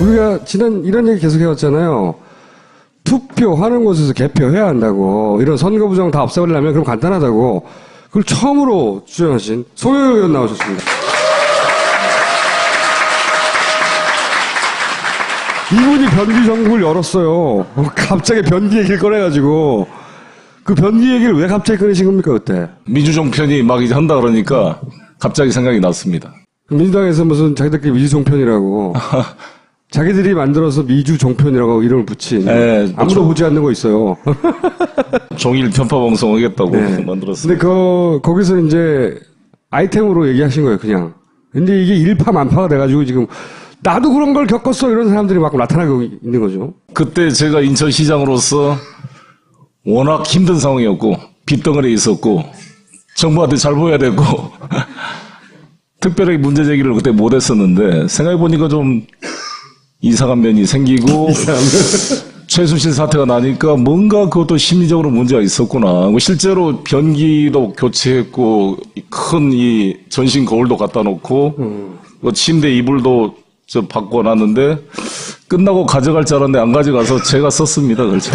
우리가 지난 이런 얘기 계속 해왔잖아요. 투표하는 곳에서 개표해야 한다고. 이런 선거 부정 다 없애버리려면 그럼 간단하다고. 그걸 처음으로 주장하신 송영길 의원 나오셨습니다. 이분이 변기 정국을 열었어요. 갑자기 변기 얘기를 꺼내가지고. 그 변기 얘기를 왜 갑자기 꺼내신 겁니까, 그때? 민주정편이 막 이제 한다 그러니까 갑자기 생각이 났습니다. 민주당에서 무슨 자기들끼리 민주정편이라고. 자기들이 만들어서 미주종편이라고 이름을 붙인. 네, 아무도 보지 않는 거 있어요. 종일 편파방송 하겠다고 네. 만들었어요. 근데 거기서 이제 아이템으로 얘기하신 거예요, 그냥. 근데 이게 일파만파가 돼가지고 지금 나도 그런 걸 겪었어 이런 사람들이 막 나타나고 있는 거죠. 그때 제가 인천시장으로서 워낙 힘든 상황이었고 빚덩어리에 있었고 정부한테 잘 보여야 되고 특별하게 문제 제기를 그때 못했었는데 생각해보니까 좀 이상한 면이 생기고 최순실 사태가 나니까 뭔가 그것도 심리적으로 문제가 있었구나. 실제로 변기도 교체했고 큰 이 전신 거울도 갖다 놓고 침대 이불도 바꿔놨는데 끝나고 가져갈 줄 알았는데 안 가져가서 제가 썼습니다. 그렇죠.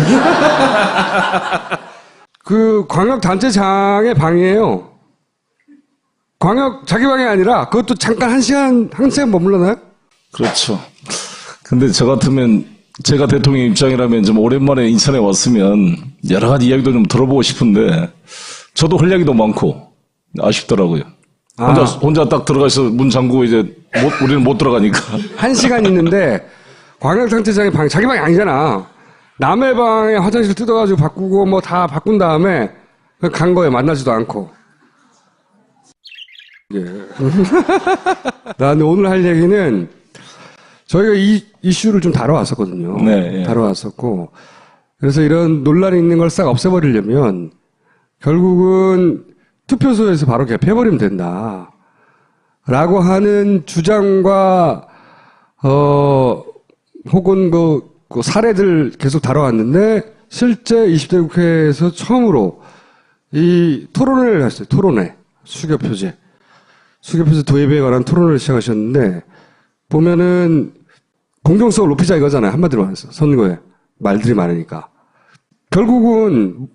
그 광역단체장의 방이에요. 광역 자기 방이 아니라 그것도 잠깐 한 시간 머물러나요? 그렇죠. 근데 저 같으면 제가 대통령 입장이라면 좀 오랜만에 인천에 왔으면 여러 가지 이야기도 좀 들어보고 싶은데 저도 할 이야기도 많고 아쉽더라고요. 혼자 딱 들어가서 문 잠그고 이제 우리는 못 들어가니까. 한 시간 있는데 광역단체장의 방 자기 방이 아니잖아. 남의 방에 화장실 뜯어가지고 바꾸고 뭐 다 바꾼 다음에 간 거예요. 만나지도 않고. 예. 나는 오늘 할 얘기는 저희가 이 이슈를 좀 다뤄왔었거든요. 네, 예. 다뤄왔었고. 그래서 이런 논란이 있는 걸 싹 없애버리려면 결국은 투표소에서 바로 개표해버리면 된다. 라고 하는 주장과, 혹은 그 사례들 계속 다뤄왔는데 실제 20대 국회에서 처음으로 이 토론회를 했어요. 토론회. 수교표제 도입에 관한 토론을 시작하셨는데 보면은 공정성을 높이자 이거잖아요. 한마디로 말해서. 선거에. 말들이 많으니까. 결국은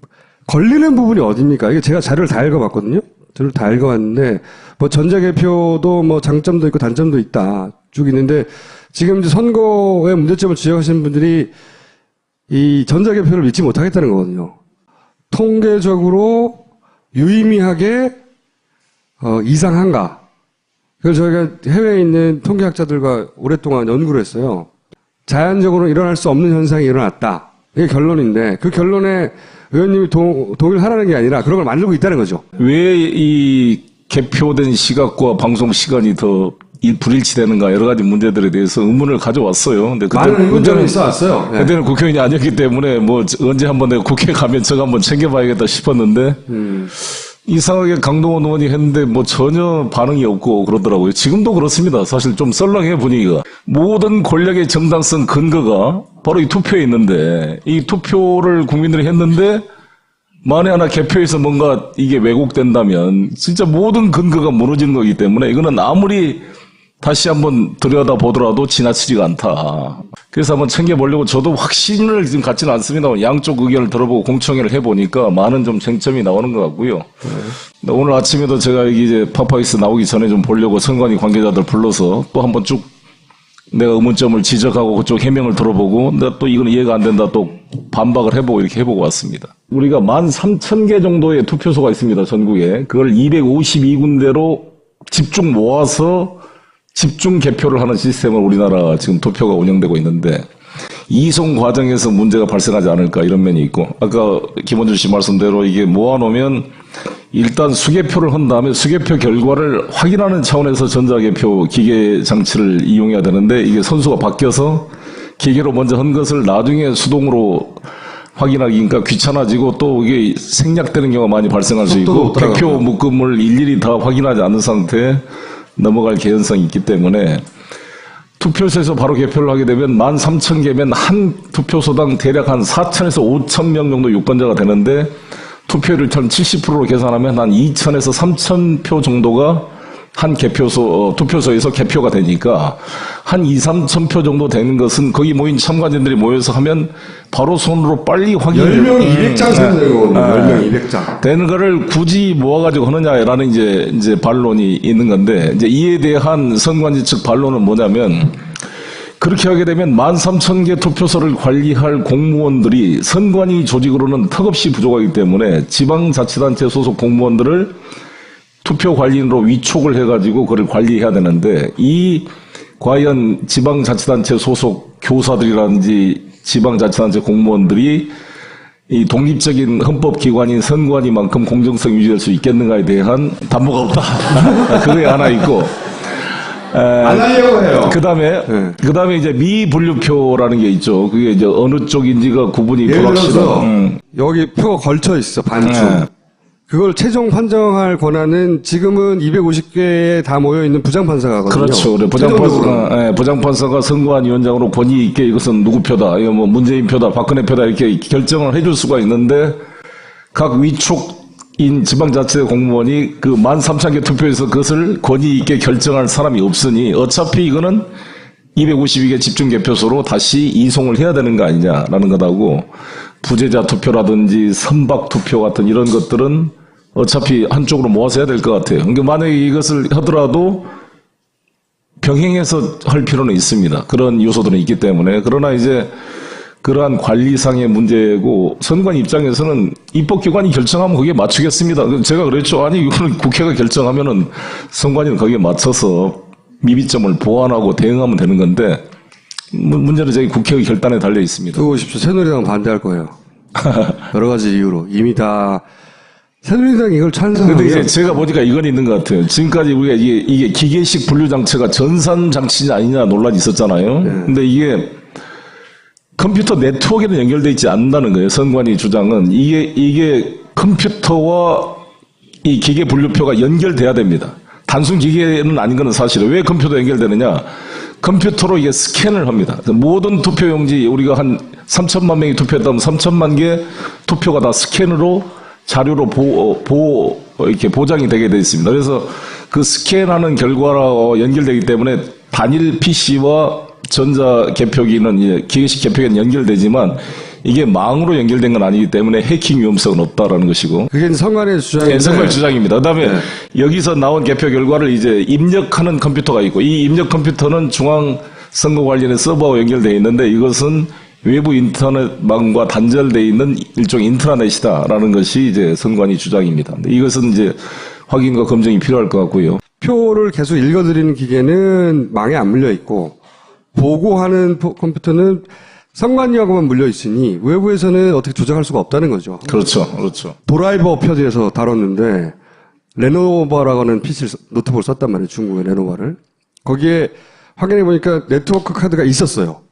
걸리는 부분이 어딥니까? 이게 제가 자료를 다 읽어봤거든요. 자료를 다 읽어봤는데 뭐 전자개표도 뭐 장점도 있고 단점도 있다. 쭉 있는데 지금 이제 선거의 문제점을 지적하시는 분들이 이 전자개표를 믿지 못하겠다는 거거든요. 통계적으로 유의미하게 이상한가? 그래서 저희가 해외에 있는 통계학자들과 오랫동안 연구를 했어요. 자연적으로 일어날 수 없는 현상이 일어났다. 이게 결론인데 그 결론에 의원님이 동의하라는 게 아니라 그런 걸 만들고 있다는 거죠. 왜 이 개표된 시각과 방송 시간이 더 불일치되는가 여러 가지 문제들에 대해서 의문을 가져왔어요. 근데 많은 의문점이 있어왔어요. 네. 그때는 국회의원이 아니었기 때문에 뭐 언제 한번 내가 국회 가면 저거 한번 챙겨봐야겠다 싶었는데 이상하게 강동원 의원이 했는데 뭐 전혀 반응이 없고 그러더라고요. 지금도 그렇습니다. 사실 좀 썰렁해 분위기가. 모든 권력의 정당성 근거가 바로 이 투표에 있는데 이 투표를 국민들이 했는데 만에 하나 개표에서 뭔가 이게 왜곡된다면 진짜 모든 근거가 무너지는 거기 때문에 이거는 아무리 다시 한번 들여다보더라도 지나치지가 않다. 그래서 한번 챙겨보려고 저도 확신을 지금 갖지는 않습니다. 양쪽 의견을 들어보고 공청회를 해보니까 많은 좀 쟁점이 나오는 것 같고요. 네. 오늘 아침에도 제가 이제 파파이스 나오기 전에 좀 보려고 선관위 관계자들 불러서 또 한번 쭉 내가 의문점을 지적하고 그쪽 해명을 들어보고 내가 또 이건 이해가 안 된다 또 반박을 해보고 이렇게 해보고 왔습니다. 우리가 13,000개 정도의 투표소가 있습니다. 전국에. 그걸 252군데로 집중 모아서 집중 개표를 하는 시스템을 우리나라 지금 투표가 운영되고 있는데 이송 과정에서 문제가 발생하지 않을까 이런 면이 있고 아까 김원준 씨 말씀대로 이게 모아놓으면 일단 수개표를 한 다음에 수개표 결과를 확인하는 차원에서 전자개표 기계 장치를 이용해야 되는데 이게 선수가 바뀌어서 기계로 먼저 한 것을 나중에 수동으로 확인하기니까 귀찮아지고 또 이게 생략되는 경우가 많이 발생할 수 있고 개표 묶음을 일일이 다 확인하지 않은 상태에 넘어갈 개연성이 있기 때문에 투표소에서 바로 개표를 하게 되면 13,000개면 한 투표소당 대략 한 4,000에서 5,000명 정도 유권자가 되는데 투표율을 70%로 계산하면 한 2,000에서 3,000표 정도가 한 투표소에서 개표가 되니까 한 2, 3천 표 정도 되는 것은 거기 모인 참가진들이 모여서 하면 바로 손으로 빨리 확인이 10명 200장 세는 거거든요. 10명 200장. 되는 거를 굳이 모아가지고 하느냐라는 이제 반론이 있는 건데, 이제 이에 대한 선관위 측 반론은 뭐냐면, 그렇게 하게 되면 13,000개 투표소를 관리할 공무원들이 선관위 조직으로는 턱없이 부족하기 때문에 지방자치단체 소속 공무원들을 투표 관리인으로 위촉을 해가지고 그걸 관리해야 되는데, 과연 지방자치단체 소속 교사들이라든지 지방자치단체 공무원들이 이 독립적인 헌법기관인 선관위만큼 공정성 유지할 수 있겠는가에 대한 담보가 없다. 그게 하나 있고, 안 하려고 해요. 그 다음에 이제 미분류표라는 게 있죠. 그게 이제 어느 쪽인지가 구분이 불확실한. 여기 표가 걸쳐 있어, 반쯤. 그걸 최종 판정할 권한은 지금은 250개에 다 모여있는 부장판사가거든요. 그렇죠. 그래. 부장판사가 선관위원장으로 권위 있게 이것은 누구 표다, 이거 뭐 문재인 표다, 박근혜 표다 이렇게 결정을 해줄 수가 있는데, 각 위촉인 지방자치 공무원이 그 13,000개 투표에서 그것을 권위 있게 결정할 사람이 없으니 어차피 이거는 252개 집중개표소로 다시 이송을 해야 되는 거 아니냐라는 것하고, 부재자 투표라든지 선박 투표 같은 이런 것들은 어차피 한쪽으로 모아서 해야 될 것 같아요. 그러니까 만약에 이것을 하더라도 병행해서 할 필요는 있습니다. 그런 요소들은 있기 때문에. 그러나 이제 그러한 관리상의 문제고, 선관 입장에서는 입법기관이 결정하면 거기에 맞추겠습니다. 제가 그랬죠. 아니 이거는 국회가 결정하면은 선관위는 거기에 맞춰서 미비점을 보완하고 대응하면 되는 건데, 문제는 저희 국회의 결단에 달려 있습니다. 두고 보십시오. 새누리당은 반대할 거예요. 여러 가지 이유로. 이미 다 새누리당이 이걸 찬성하고. 근데 이제 제가 보니까 이건 있는 것 같아요. 지금까지 우리가 이게 기계식 분류장치가 전산 장치냐 아니냐 논란이 있었잖아요. 네. 근데 이게 컴퓨터 네트워크에는 연결되어 있지 않는다는 거예요. 선관위 주장은. 이게 컴퓨터와 이 기계 분류표가 연결돼야 됩니다. 단순 기계는 아닌 건 사실이에요. 왜 컴퓨터 연결되느냐? 컴퓨터로 이게 스캔을 합니다. 모든 투표용지, 우리가 한 3천만 명이 투표했다면 3천만 개 투표가 다 스캔으로 자료로 이렇게 보장이 되게 되어 있습니다. 그래서 그 스캔하는 결과와 연결되기 때문에 단일 PC와 전자 개표기는, 기계식 개표기는 연결되지만 이게 망으로 연결된 건 아니기 때문에 해킹 위험성은 없다라는 것이고. 그게 선관위의 주장인데. 네, 선관위 주장입니다. 그 다음에 여기서 나온 개표 결과를 이제 입력하는 컴퓨터가 있고, 이 입력 컴퓨터는 중앙선거관리원회 서버와 연결되어 있는데, 이것은 외부 인터넷망과 단절되어 있는 일종의 인트라넷이다라는 것이 이제 선관위 주장입니다. 근데 이것은 이제 확인과 검증이 필요할 것 같고요. 표를 계속 읽어드리는 기계는 망에 안 물려 있고, 보고하는 컴퓨터는 선관위하고만 물려 있으니 외부에서는 어떻게 조작할 수가 없다는 거죠. 그렇죠. 도라이버 편에서 다뤘는데, 레노버라고 하는 노트북을 썼단 말이에요. 중국의 레노버를. 거기에 확인해 보니까 네트워크 카드가 있었어요.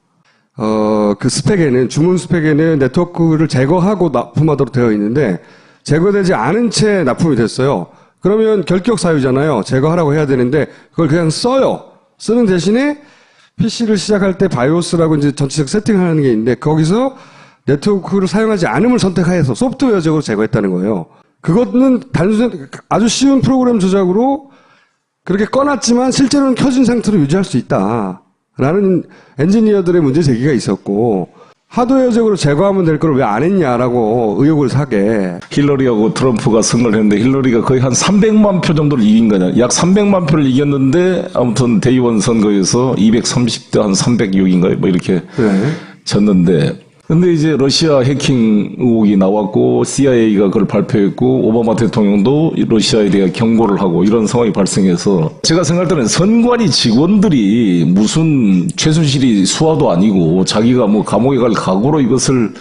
그 스펙에는, 주문 스펙에는 네트워크를 제거하고 납품하도록 되어 있는데, 제거되지 않은 채 납품이 됐어요. 그러면 결격 사유잖아요. 제거하라고 해야 되는데, 그걸 그냥 써요. 쓰는 대신에, PC를 시작할 때 바이오스라고 이제 전체적 세팅하는 게 있는데, 거기서 네트워크를 사용하지 않음을 선택하여서 소프트웨어적으로 제거했다는 거예요. 그것은 아주 쉬운 프로그램 조작으로 그렇게 꺼놨지만 실제로는 켜진 상태로 유지할 수 있다라는 엔지니어들의 문제 제기가 있었고, 하드웨어적으로 제거하면 될 걸 왜 안 했냐라고 의혹을 사게. 힐러리하고 트럼프가 선거를 했는데, 힐러리가 거의 한 300만 표 정도를 이긴 거냐. 약 300만 표를 이겼는데, 아무튼 대의원 선거에서 230대 한 306인가요? 뭐 이렇게 졌는데, 근데 이제 러시아 해킹 의혹이 나왔고, CIA가 그걸 발표했고, 오바마 대통령도 러시아에 대해 경고를 하고, 이런 상황이 발생해서, 제가 생각할 때는 선관위 직원들이 무슨 최순실이 수하도 아니고, 자기가 뭐 감옥에 갈 각오로 이것을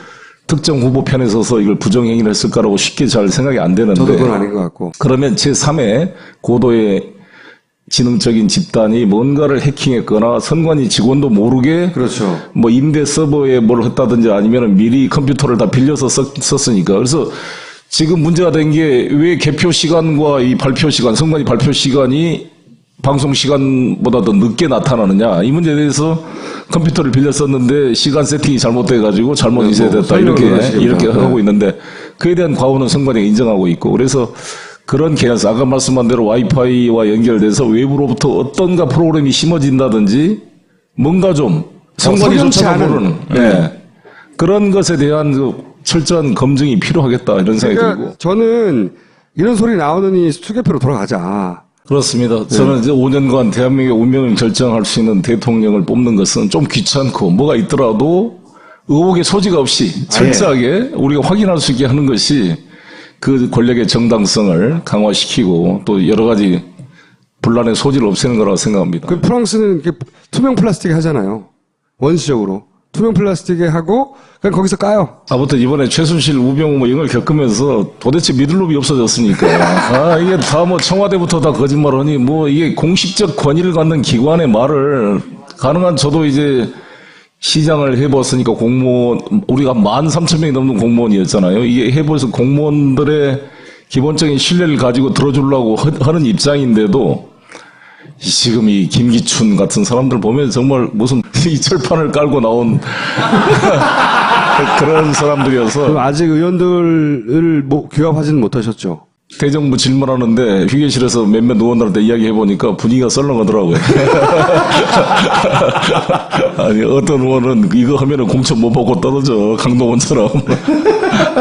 특정 후보 편에 서서 이걸 부정행위를 했을까라고 쉽게 잘 생각이 안 되는데. 저도 그건 아닌 것 같고. 그러면 제3의 고도의 지능적인 집단이 뭔가를 해킹했거나 선관위 직원도 모르게, 그렇죠. 뭐 임대 서버에 뭘 했다든지 아니면 미리 컴퓨터를 다 빌려서 썼으니까. 그래서 지금 문제가 된 게 왜 개표 시간과 이 발표 시간, 선관위 발표 시간이 방송 시간보다 더 늦게 나타나느냐, 이 문제에 대해서 컴퓨터를 빌려 썼는데 시간 세팅이 잘못돼가지고 잘못 인쇄됐다, 이렇게 하고 있는데, 그에 대한 과오는 선관위가 인정하고 있고, 그래서 그런 계약서, 아까 말씀한 대로 와이파이와 연결돼서 외부로부터 어떤가 프로그램이 심어진다든지 뭔가 좀 성관이조차도 모르는 그런 것에 대한 그 철저한 검증이 필요하겠다 이런 생각이 들고. 저는 이런 소리 나오느니 수개표로 돌아가자. 그렇습니다. 저는 이제 5년간 대한민국의 운명을 결정할 수 있는 대통령을 뽑는 것은 좀 귀찮고 뭐가 있더라도 의혹의 소지가 없이 철저하게 우리가 확인할 수 있게 하는 것이 그 권력의 정당성을 강화시키고 또 여러 가지 분란의 소지를 없애는 거라고 생각합니다. 그 프랑스는 이렇게 투명 플라스틱 하잖아요. 원시적으로. 투명 플라스틱에 하고 그냥 거기서 까요. 아무튼 이번에 최순실, 우병우 뭐 이런 걸 겪으면서 도대체 믿을 놈이 없어졌으니까. 이게 다 뭐 청와대부터 다 거짓말하니 뭐 이게 공식적 권위를 갖는 기관의 말을 가능한 저도 이제 시장을 해봤으니까 공무원, 우리가 13,000명이 넘는 공무원이었잖아요. 이게 해보면서 공무원들의 기본적인 신뢰를 가지고 들어주려고 하는 입장인데도 지금 이 김기춘 같은 사람들 보면 정말 무슨 이 철판을 깔고 나온 그런 사람들이어서. 그럼 아직 의원들을 규합하지는 못하셨죠? 대정부 질문하는데 휴게실에서 몇몇 의원들한테 이야기해보니까 분위기가 썰렁하더라고요. 아니 어떤 의원은 이거 하면은 공천 못 받고 떨어져, 강동원처럼.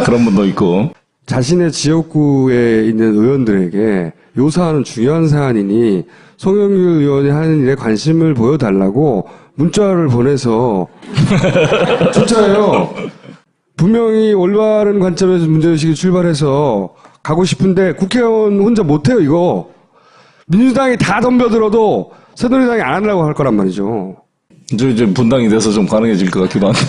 그런 분도 있고. 자신의 지역구에 있는 의원들에게 요사하는 중요한 사안이니 송영길 의원이 하는 일에 관심을 보여달라고 문자를 보내서 진짜예요. 분명히 올바른 관점에서 문제의식이 출발해서 가고 싶은데 국회의원 혼자 못해요, 이거. 민주당이 다 덤벼들어도 새누리당이 안 하려고 할 거란 말이죠. 이제 분당이 돼서 좀 가능해질 것 같기도 한데.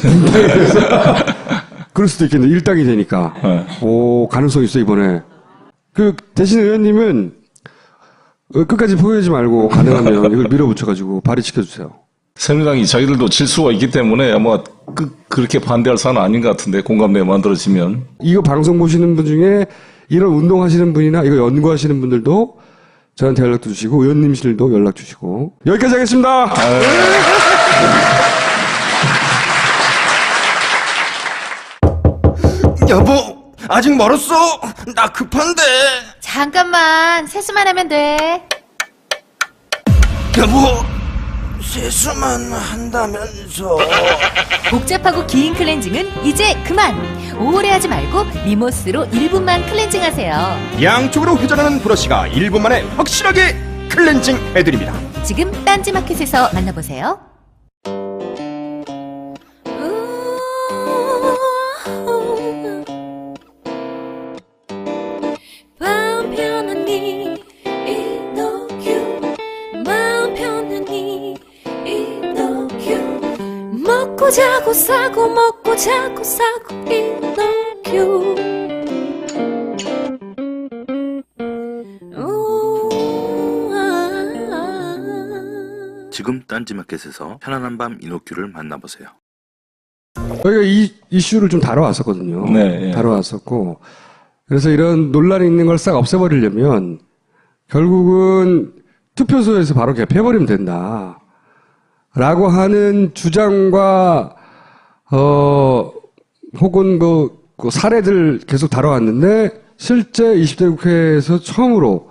그럴 수도 있겠네. 일당이 되니까. 네. 오, 가능성 있어, 이번에. 대신 의원님은 끝까지 포기하지 말고 가능하면 이걸 밀어붙여가지고 발의시켜주세요. 새누리당이 자기들도 질 수가 있기 때문에 아마 그렇게 반대할 사안은 아닌 것 같은데, 공감대가 만들어지면. 이거 방송 보시는 분 중에 이런 운동하시는 분이나 이거 연구하시는 분들도 저한테 연락도 주시고 의원님실도 연락 주시고. 여기까지 하겠습니다. 여보, 아직 멀었어. 나 급한데. 잠깐만, 세수만 하면 돼. 여보, 세수만 한다면서. 복잡하고 긴 클렌징은 이제 그만. 오래 하지 말고 리모스로 1분만 클렌징 하세요. 양쪽으로 회전하는 브러쉬가 1분 만에 확실하게 클렌징 해드립니다. 지금 딴지마켓에서 만나보세요. 마음 편안히 이너큐, 마음 편안히 이너큐, 먹고 자고 싸고 먹고 자고 싸고 이너큐. 지금 딴지마켓에서 편안한 밤 이노큐를 만나보세요. 저희가 이 이슈를 좀 다뤄왔었거든요. 네, 예. 다뤄왔었고. 그래서 이런 논란이 있는 걸 싹 없애버리려면 결국은 투표소에서 바로 개표해버리면 된다. 라고 하는 주장과, 혹은 그 사례들 계속 다뤄왔는데 실제 20대 국회에서 처음으로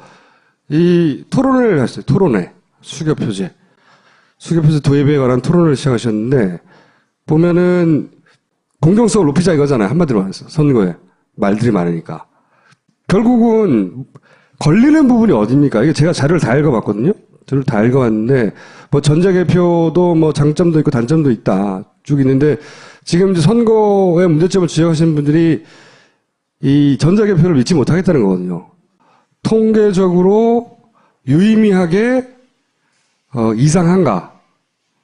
이 토론회를 했어요. 토론회. 수교표제 도입에 관한 토론을 시작하셨는데 보면은 공정성을 높이자 이거잖아요. 한마디로 말해서. 선거에. 말들이 많으니까. 결국은 걸리는 부분이 어딥니까? 이게 제가 자료를 다 읽어봤거든요. 자료를 다 읽어봤는데 뭐 전자개표도 뭐 장점도 있고 단점도 있다. 쭉 있는데 지금 이제 선거에 문제점을 지적하시는 분들이 이 전자개표를 믿지 못하겠다는 거거든요. 통계적으로 유의미하게 이상한가?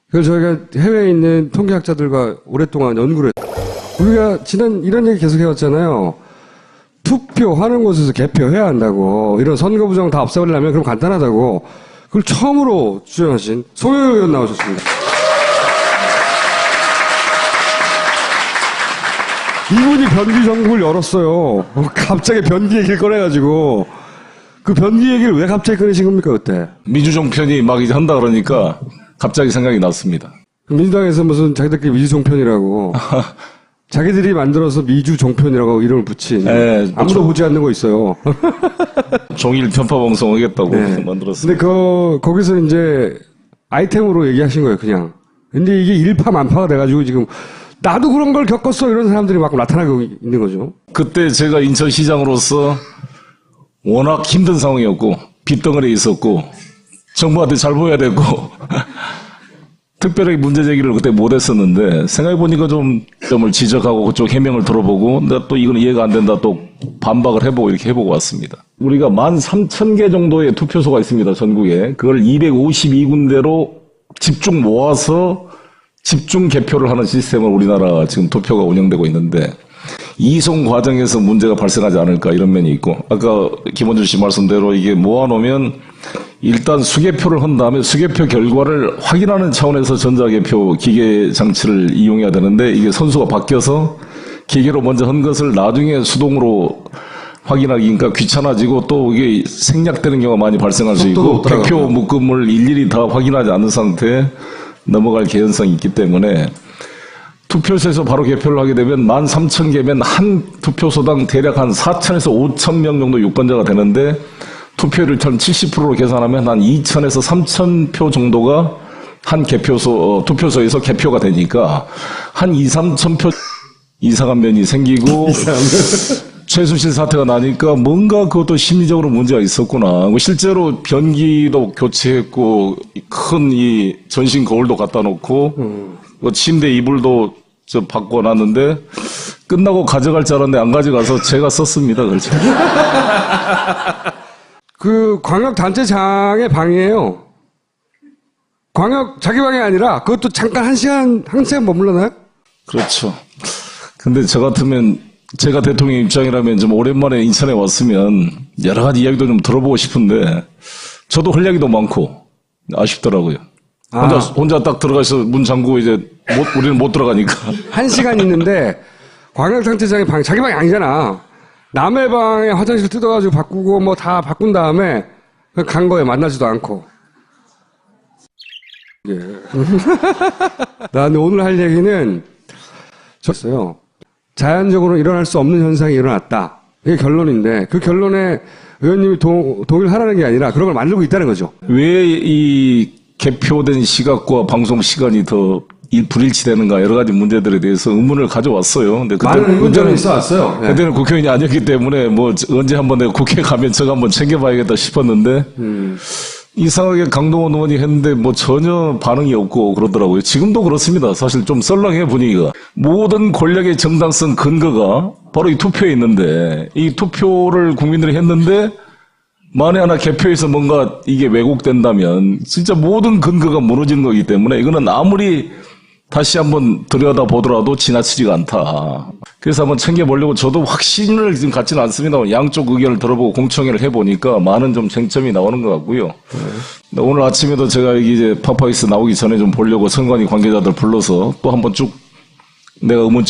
그걸 저희가 해외에 있는 통계학자들과 오랫동안 연구를 우리가 이런 얘기 계속 해왔잖아요. 투표하는 곳에서 개표해야 한다고. 이런 선거 부정 다 없애버리려면 그럼 간단하다고. 그걸 처음으로 주장하신 송영길 의원 나오셨습니다. 이분이 변기 정국을 열었어요. 갑자기 변기 얘기를 꺼내가지고. 그 변기 얘기를 왜 갑자기 꺼내신 겁니까, 그때? 민주정 편이 막 이제 한다 그러니까 갑자기 생각이 났습니다. 민주당에서 무슨 자기들끼리 민주정 편이라고. 자기들이 만들어서 미주 종편이라고 이름을 붙인 네, 아무도 보지 않는 거 있어요. 종일 편파 방송 하겠다고 네. 만들었어요. 근데 거기서 이제 아이템으로 얘기하신 거예요, 그냥. 근데 이게 일파만파가 돼가지고 지금 나도 그런 걸 겪었어 이런 사람들이 막 나타나고 있는 거죠. 그때 제가 인천시장으로서 워낙 힘든 상황이었고 빚덩어리에 있었고 정부한테 잘 보여야 되고 특별하게 문제 제기를 그때 못했었는데 생각해보니까 좀 점을 지적하고 그쪽 해명을 들어보고 내가 또 이건 이해가 안 된다 또 반박을 해보고 이렇게 해보고 왔습니다. 우리가 13,000개 정도의 투표소가 있습니다. 전국에. 그걸 252군데로 집중 모아서 집중 개표를 하는 시스템을 우리나라 지금 투표가 운영되고 있는데 이송 과정에서 문제가 발생하지 않을까 이런 면이 있고 아까 김원준 씨 말씀대로 이게 모아놓으면 일단 수개표를 한 다음에 수개표 결과를 확인하는 차원에서 전자개표 기계 장치를 이용해야 되는데 이게 선수가 바뀌어서 기계로 먼저 한 것을 나중에 수동으로 확인하기니까 귀찮아지고 또 이게 생략되는 경우가 많이 발생할 수 있고 개표 묶음을 일일이 다 확인하지 않는 상태에 넘어갈 개연성이 있기 때문에 투표소에서 바로 개표를 하게 되면 13,000개면 한 투표소당 대략 한 4,000에서 5,000명 정도 유권자가 되는데 투표율을 70%로 계산하면 한 2,000에서 3,000표 정도가 한 투표소에서 개표가 되니까 한 2, 3,000표 이상한 면이 생기고 최순실 사태가 나니까 뭔가 그것도 심리적으로 문제가 있었구나. 실제로 변기도 교체했고 큰 이 전신 거울도 갖다 놓고 침대 이불도 바꿔놨는데 끝나고 가져갈 줄 알았는데 안 가져가서 제가 썼습니다. 그렇죠. 그 광역단체장의 방이에요. 자기 방이 아니라 그것도 잠깐 한 시간 머물러나요? 그렇죠. 근데 저 같으면 제가 대통령 입장이라면 좀 오랜만에 인천에 왔으면 여러 가지 이야기도 좀 들어보고 싶은데 저도 할 이야기도 많고 아쉽더라고요. 혼자 딱 들어가서 문 잠그고 이제 우리는 못 들어가니까. 한 시간 있는데 광역단체장의 방 자기 방이 아니잖아. 남의 방에 화장실 뜯어가지고 바꾸고 뭐 다 바꾼 다음에 그냥 간 거예요. 만나지도 않고. 예. 나 오늘 할 얘기는 졌어요. 자연적으로 일어날 수 없는 현상이 일어났다. 이게 결론인데 그 결론에 의원님이 동의를 하라는 게 아니라 그런 걸 만들고 있다는 거죠. 왜 이 개표된 시각과 방송 시간이 더 불일치되는가 여러 가지 문제들에 대해서 의문을 가져왔어요. 근데 많은 의문점이 있어 왔어요. 네. 그때는 국회의원이 아니었기 때문에 뭐 언제 한번 내가 국회 가면 저거 한번 챙겨봐야겠다 싶었는데 이상하게 강동원 의원이 했는데 뭐 전혀 반응이 없고 그러더라고요. 지금도 그렇습니다. 사실 좀 썰렁해 분위기가. 모든 권력의 정당성 근거가 바로 이 투표에 있는데 이 투표를 국민들이 했는데 만에 하나 개표에서 뭔가 이게 왜곡된다면 진짜 모든 근거가 무너지는 거기 때문에 이거는 아무리 다시 한번 들여다보더라도 지나치지가 않다. 그래서 한번 챙겨보려고 저도 확신을 지금 갖지는 않습니다. 양쪽 의견을 들어보고 공청회를 해보니까 많은 좀 쟁점이 나오는 것 같고요. 오늘 아침에도 제가 이제 파파이스 나오기 전에 좀 보려고 선관위 관계자들 불러서 또 한번 쭉 내가 의문점